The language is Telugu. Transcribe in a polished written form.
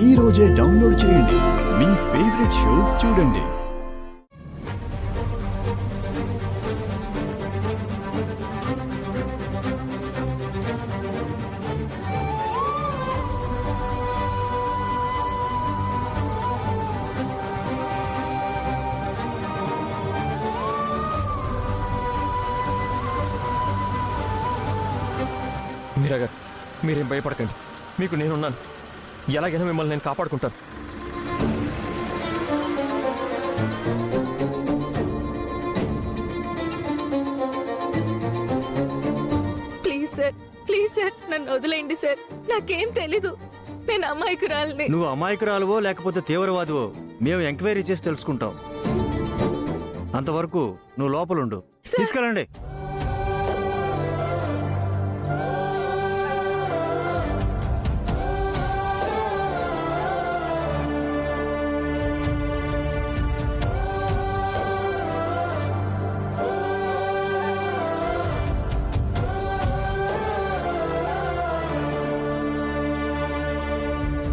ఈ రోజే డౌన్లోడ్ చేయండి. మీ ఫేవరెట్ షోస్ చూడండి. మీరా గారు, మీరేం భయపడకండి. మీకు నేనున్నాను. ఎలాగైనా మిమ్మల్ని నేను కాపాడుకుంటాను. ప్లీజ్ సార్, నన్ను వదిలేయండి సార్. నాకేం తెలీదు. నేను అమాయకురాలిని. నువ్వు అమాయకురాలువో లేకపోతే తీవ్రవాదివో మేము ఎంక్వైరీ చేసి తెలుసుకుంటాం. అంతవరకు నువ్వు లోపలుండు. తీసుకెళ్ళండి.